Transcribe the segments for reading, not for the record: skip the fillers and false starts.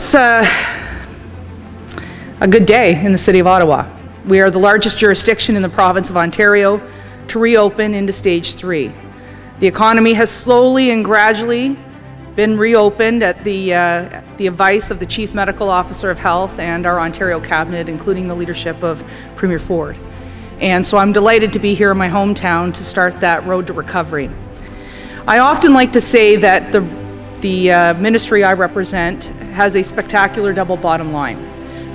it's a good day in the City of Ottawa. We are the largest jurisdiction in the province of Ontario to reopen into Stage 3. The economy has slowly and gradually been reopened at the advice of the Chief Medical Officer of Health and our Ontario Cabinet, including the leadership of Premier Ford. And so I'm delighted to be here in my hometown to start that road to recovery. I often like to say that the ministry I represent has a spectacular double bottom line.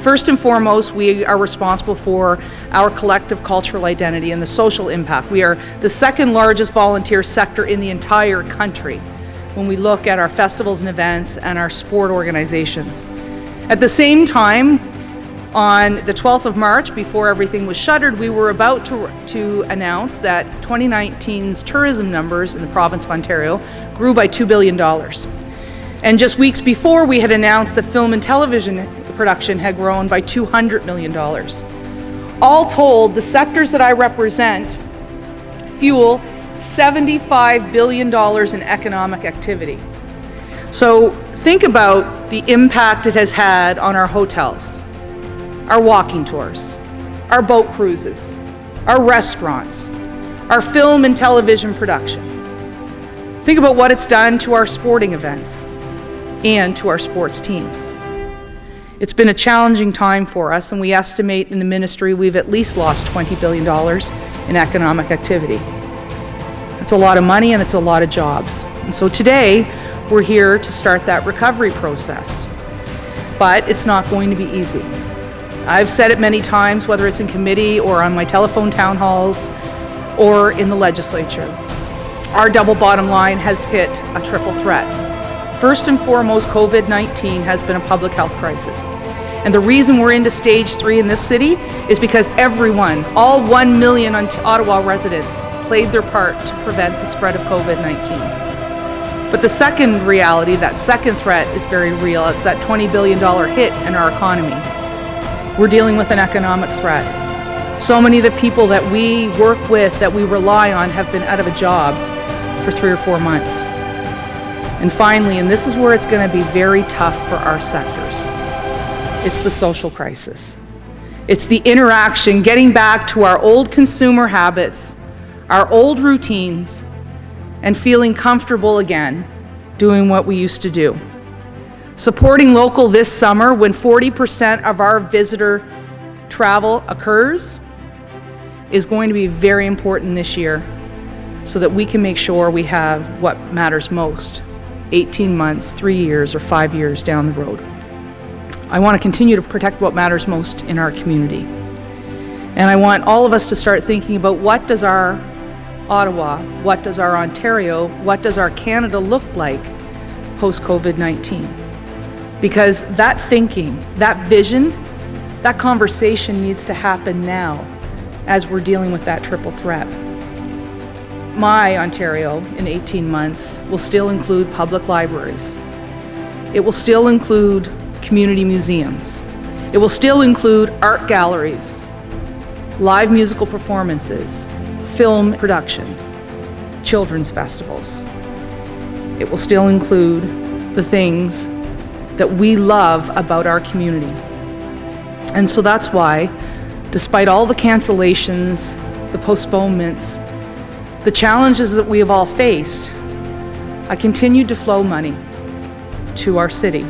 First and foremost, we are responsible for our collective cultural identity and the social impact. We are the second largest volunteer sector in the entire country when we look at our festivals and events and our sport organizations. At the same time, on the 12th of March, before everything was shuttered, we were about to announce that 2019's tourism numbers in the province of Ontario grew by $2 billion. And just weeks before, we had announced that film and television production had grown by $200 million. All told, the sectors that I represent fuel $75 billion in economic activity. So think about the impact it has had on our hotels, our walking tours, our boat cruises, our restaurants, our film and television production. Think about what it's done to our sporting events and to our sports teams. It's been a challenging time for us, and we estimate in the ministry we've at least lost $20 billion in economic activity. It's a lot of money and it's a lot of jobs. And so today, we're here to start that recovery process. But it's not going to be easy. I've said it many times, whether it's in committee or on my telephone town halls or in the legislature. Our double bottom line has hit a triple threat. First and foremost, COVID-19 has been a public health crisis. And the reason we're into Stage 3 in this city is because everyone, all 1 million Ottawa residents, played their part to prevent the spread of COVID-19. But the second reality, that second threat, is very real. It's that $20 billion hit in our economy. We're dealing with an economic threat. So many of the people that we work with, that we rely on, have been out of a job for 3 or 4 months. And finally, and this is where it's going to be very tough for our sectors, it's the social crisis. It's the interaction, getting back to our old consumer habits, our old routines, and feeling comfortable again doing what we used to do. Supporting local this summer when 40% of our visitor travel occurs is going to be very important this year so that we can make sure we have what matters most 18 months, 3 years, or 5 years down the road. I want to continue to protect what matters most in our community. And I want all of us to start thinking about what does our Ottawa, what does our Ontario, what does our Canada look like post-COVID-19? Because that thinking, that vision, that conversation needs to happen now as we're dealing with that triple threat. My Ontario in 18 months will still include public libraries. It will still include community museums. It will still include art galleries, live musical performances, film production, children's festivals. It will still include the things that we love about our community. And so that's why, despite all the cancellations, the postponements, the challenges that we have all faced, I continued to flow money to our city.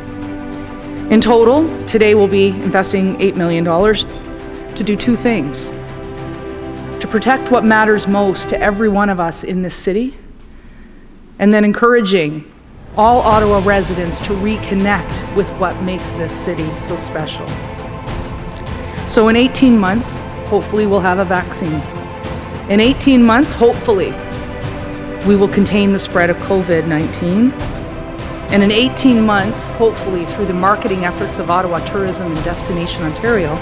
In total, today we'll be investing $8 million to do 2 things. To protect what matters most to every one of us in this city, and then encouraging all Ottawa residents to reconnect with what makes this city so special. So in 18 months, hopefully we'll have a vaccine. In 18 months, hopefully, we will contain the spread of COVID-19. And in 18 months, hopefully, through the marketing efforts of Ottawa Tourism and Destination Ontario,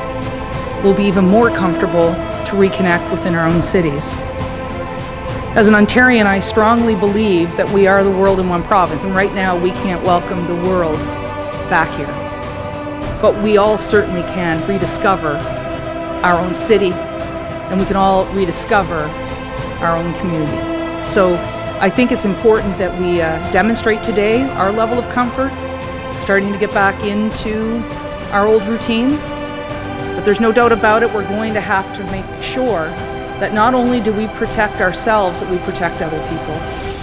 we'll be even more comfortable to reconnect within our own cities. As an Ontarian, I strongly believe that we are the world in one province, and right now we can't welcome the world back here. But we all certainly can rediscover our own city, and we can all rediscover our own community. So I think it's important that we demonstrate today our level of comfort starting to get back into our old routines. But there's no doubt about it, we're going to have to make sure that not only do we protect ourselves, that we protect other people.